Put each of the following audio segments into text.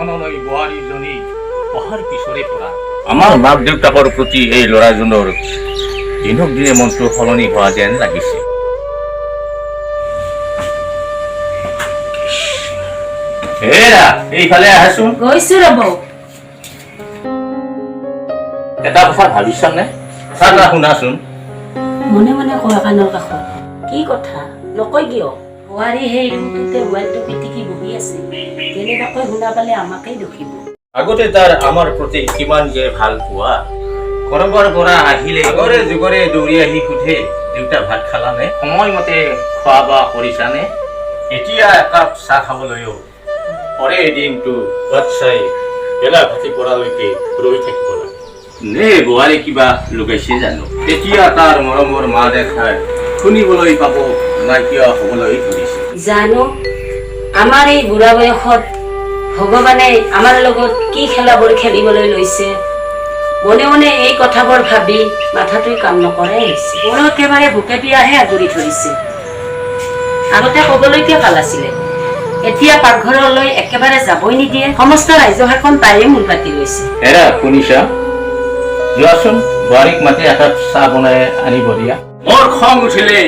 ঘৰখনলৈ বোৱাৰীজনী অহাৰ পিছৰে পৰা আমাৰ মাক দেউতাকৰ প্ৰতি এই ল'ৰাজনৰ দিনক দিনে মনটো সলনি হোৱা যেন লাগিছে। হেৰা এইফালে আহাচোন। গৈছো ৰব। এটা কথা ভাবিছানে? কথা শুনাচোন। মনে মনে কোৱা কাণৰ কাষত। কি কথা নকয় কিয়? বোৱাৰী সেই ৰুমটোতে মোবাইলটো পিটিকি বহি আছে, কেনেবাকৈ শুনা পালে আমাকেই দুখিব। আগতে তাৰ আমাৰ প্ৰতি কিমান যে ভাল পোৱা। কৰবাৰ পৰা আহিলে আগৰে যুগৰে দৌৰি আহি সোধে, দেউতা ভাত খালানে? সময়মতে খোৱা বোৱা কৰিছানে? এতিয়া একাপ চাহ খাবলৈও পৰে দিনটো ভাত চাই বেলা ভাতি পৰালৈকে ৰৈ থাকিব লাগে। নে বোৱাৰী কিবা লগাইছে জানো? এতিয়া তাৰ মৰমৰ মা দেখাই শুনিবলৈ পাব নাইকিয়া হবলৈ ধৰিছে। জানো আমাৰ এই বুঢ়া বয়সত ভগৱানে আমাৰ লগত কি খেলাবোৰ খেলিবলৈ লৈছে। মনে মনে এই কথাবোৰ ভাবি মাথাটোই কাম নকৰাই হৈছে। মোৰ একেবাৰে ভোকে পিয়াহে আগুৰি ধৰিছে। আগতে কবলৈকে ভাল আছিলে, এতিয়া পাকঘৰলৈ একেবাৰে যাবই নিদিয়ে। সমস্ত ৰাজ্যভাৰখন তাইয়ে মূল পাতি লৈছে। হেৰা শুনিছা? যোৱাচোন বোৱাৰীক মাতি একাপ চাহ বনাই আনিব দিয়া। মোৰ খং উঠিলে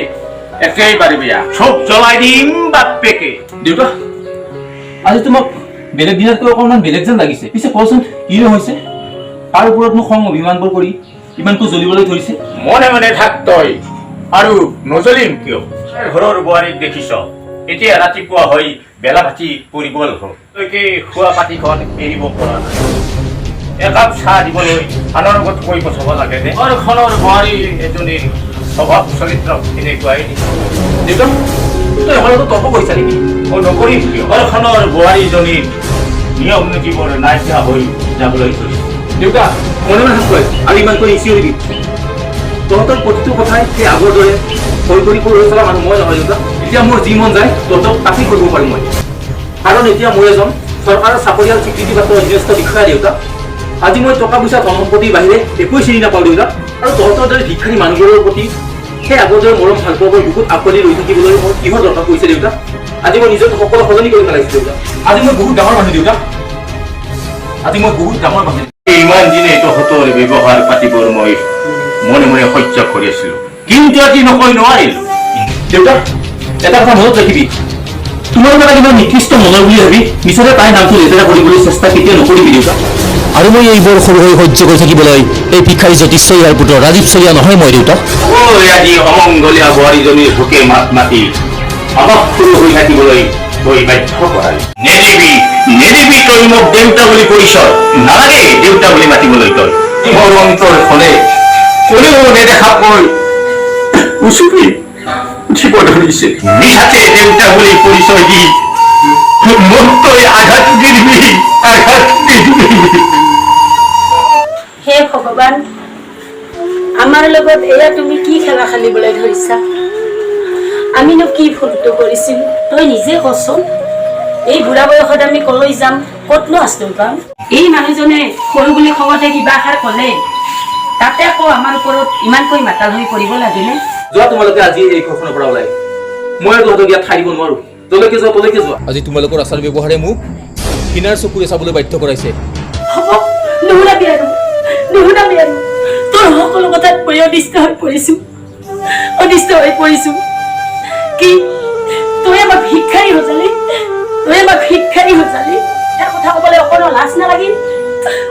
একেবাৰে বেয়া, চব জ্বলাই দিম বাপেকে। দেউতা আজি তোমাক বেলেগ দিনতকৈ অকণমান বেলেগ যেন লাগিছে। পিছে কচোন কি হৈছে? তাৰ ওপৰত মোক খং অভিমানবোৰ কৰি ইমানকৈ জ্বলিবলৈ ধৰিছে। মনে মনে থাক তই, আৰু নজ্বলিম কিয়? ঘৰৰ বোৱাৰীক দেখিছ, এতিয়া ৰাতিপুৱা হৈ বেলা ভাতি পৰিবল হ'ল, তইকে খোৱা পাতিখন এৰিব পৰা নাই। একাপ চাহ দিবলৈ আনৰ আগত কৈ পঠাব লাগে নে? ঘৰখনৰ বোৱাৰী এজনীৰ স্বভাৱ চৰিত্ৰ এনেকুৱাই নেকি? দেউতা তই আমাৰ লগত তৰ্ক কৰিছা নেকি? মই নকৰিম কিয়? ঘৰখনৰ বোৱাৰীজনীৰ নিয়ম নীতিবোৰ নাইকিয়া হৈ যাবলৈ ধৰিছে। দেউতা মনে মনে থাক তই, আৰু ইমানকৈ নিচিঞৰিবি। তহঁতৰ প্ৰতিটো কথাই সেই আগৰ দৰে কৰি চলা মানুহ মই নহয় দেউতা। এতিয়া মোৰ যি মন যায় তহঁতক তাকেই কৰিব পাৰিম মই, কাৰণ এতিয়া মই এজন চৰকাৰৰ চাকৰিয়াল স্বীকৃতিপ্ৰাপ্ত জ্যেষ্ঠ বিষয়া দেউতা। আজি মই টকা পইচা ধন সম্পত্তিৰ বাহিৰে একোৱে চিনি নাপাওঁ দেউতা। আৰু তহঁতৰ দৰে ভিক্ষাৰী মানুহবোৰৰ প্ৰতি সেই আগৰ দৰে মৰম ভাল পোৱাবোৰ বহুত আকলি ৰৈ থাকিবলৈ মোৰ কিহৰ দৰকাৰ পৰিছে দেউতা? আজি মই নিজৰ সকলো সলনি কৰি পেলাইছো দেউতা। আজি মই বহুত ডাঙৰ মানুহ দেউতা, আজি মই বহুত ডাঙৰ মানুহ। ইমান দিনে তহঁতৰ ব্যৱহাৰ পাতিবোৰ মই মনে মনে সহ্য কৰি আছিলো, কিন্তু আজি নকৈ নোৱাৰিলো। দেউতা এটা কথা মনত ৰাখিবি, তোমাৰ মানে কিবা নিকৃষ্ট মনৰ বুলি ভাবি মিছাতে তাইৰ নামটো লেতেৰা কৰিবলৈ চেষ্টা কেতিয়া নকৰিবি দেউতা। আৰু মই এইবোৰ সৰু হৈ সহ্য কৰি থাকিবলৈ এই ভিক্ষাৰী জ্যোতিষ চলিহাৰ পুত্ৰ ৰাজীৱ চলিহা নহয় মই দেউতা। আজি অমংগলীয়া বোৱাৰীজনীৰ ভোকে মাত মাতি আমাক সৰু হৈ থাকিবলৈ তই বাধ্য কৰালি। নেদিবি তই মোক দেউতা বুলি পৰিচয়, নালাগে দেউতা বুলি মাতিবলৈ। তই মোৰ অন্তৰ খনে কোনেও নেদেখাকৈ উচুকি উঠিব ধৰিছে। নিশাতে দেউতা বুলি পৰিচয় দি মোক তই আঘাত দিবি। হে ভগৱান, আমাৰ লগত এয়া তুমি কি খেলা খেলিবলৈ ধৰিছা? আমিনো কি ভুলটো কৰিছিলো তই নিজে কচোন। এই বুঢ়া বয়সত আমি কলৈ যাম, ক'তনো আশ্ৰয় পাম? এই মানুহজনে সৰু বুলি খঙতে কিবা এষাৰ ক'লে, তাতে আকৌ আমাৰ ওপৰত ইমানকৈ মাতাল হৈ পৰিব লাগিলে। যোৱা তোমালোকে আজি এই ঘৰখনৰ পৰা ওলাই, মই তহঁতক ইয়াত ঠাই দিব নোৱাৰো। যলৈকে যোৱা তলৈকে যোৱা। আজি তোমালোকৰ আচাৰ ব্যৱহাৰে মোক কিনাৰ চকুৰে চাবলৈ বাধ্য কৰাইছে। হ'ব, নুশুনাবি আৰু তোৰ সকলো কথাত মই অনিষ্ট হৈ পৰিছো। কি তই আমাক ভিক্ষাৰী সজালি? এটা কথা ক'বলৈ অকণো লাজ নালাগিল?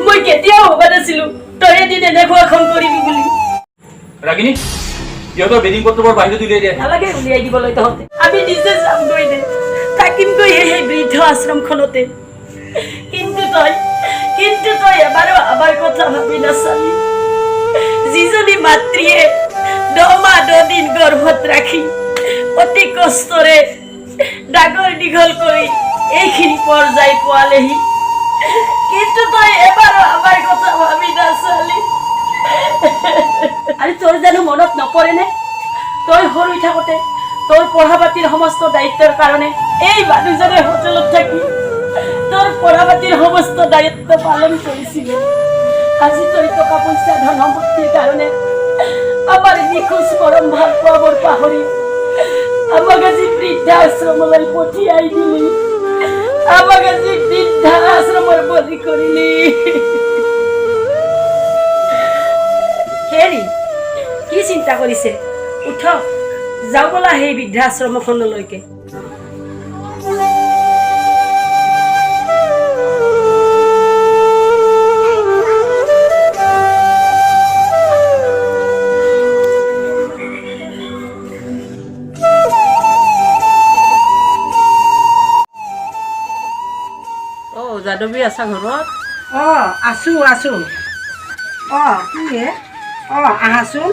মই কেতিয়াও ভবা নাছিলো তই এদিন এনেকুৱা এখন কৰিবি বুলি। ৰাগিনী সিহঁতৰ বেডিং পত্ৰবোৰ বাহিৰত উলিয়াই দিয়া। নালাগে উলিয়াই দিবলৈ তহঁতে, আমি নিজে যামগৈ দে, থাকিমগৈ সেই বৃদ্ধ আশ্ৰমখনতে। কিন্তু তই এবাৰো আমাৰ কথা ভাবি নাচালি। যিজনী মাতৃয়ে 9 মাহ 9 দিন গৰ্ভত ৰাখি অতি কষ্টৰে ডাঙৰ দীঘল কৰি এইখিনি পৰ্যায় পোৱালেহি, কিন্তু তই এবাৰো আমাৰ কথা ভাবি নাচালি। আৰু তোৰ জানো মনত নপৰেনে, তই সৰু থাকোতে তোৰ পঢ়া পাতিৰ সমস্ত দায়িত্বৰ কাৰণে এই মানুহজনে হোটেলত থাকি তোৰ পঢ়া পাতিৰ সমস্ত দায়িত্ব পালন কৰিছিল। আজি তই টকা পইচা ধন সম্পত্তিৰ কাৰণে আমাৰ নিখোজ মৰম ভাল পোৱাবোৰ পাহৰি আমাক আজি বৃদ্ধা আশ্ৰমলৈ পঠিয়াই দিলি। আমাকে যে বৃদ্ধাশ্ৰমেৰ বলি কৰিলি হেৰি কি চিন্তা কৰিছে উঠ যাও বলা সেই বৃদ্ধাশ্ৰমখনলৈকে যাদৱী আছা ঘৰত আছো আছো কি হে আহাচোন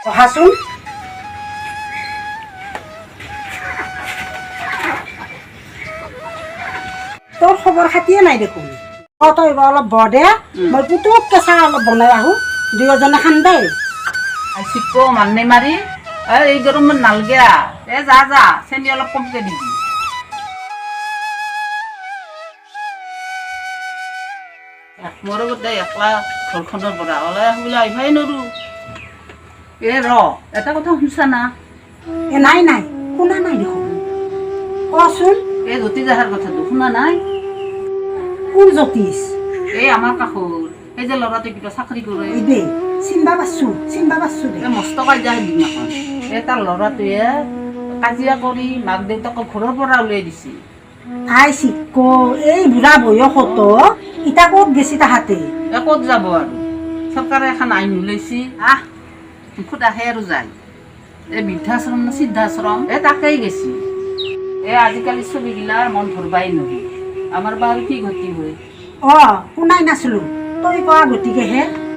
অহাচোন তোৰ খবৰ খাতিয়ে নাই দেখোন তই অলপ বৰ দে মই পুতুককে চাহ অলপ বনাই আহো দুয়োজনে খান দেই চিক মাননে মাৰি এই গৰমত নালগে যা চেনি অলপ কমকে দিবি মোৰ গোটে একলা ঘৰখনৰ পৰা ওলাই আহিবলৈ আহিবই নোৱাৰো এটা কথা শুনছা না নাই নাই শুনা নাই দেখোন কচোন এই জ্যোতি জাহাৰ কথাটো শুনা নাই কোন জ্যোতিষ এই আমাৰ কাষৰ এই যে ল'ৰাটো কিবা চাকৰি কৰে এই দে চিন্তা পাৰছো দে এই মস্ত কাজিয়া দিনাখন এই তাৰ ল'ৰাটোৱে কাজিয়া কৰি মাক দেউতাকক ঘৰৰ পৰা উলিয়াই দিছে আই চিক্ক এই বুঢ়া বয়সতো ইটা ক'ত গেছি তাহাঁতে ক'ত যাব আৰু চৰকাৰে এখন আইন ওলাইছে মুখত আহে আৰু যায় এই বৃদ্ধাশ্ৰম না সিদ্ধাশ্ৰম তাকেই গেছি আজিকালি ছবিগিলাৰ মন ধৰবাই নহি আমাৰ বাৰু কি গতি হয় শুনাই নাছিলো তই কোৱা গতিকেহে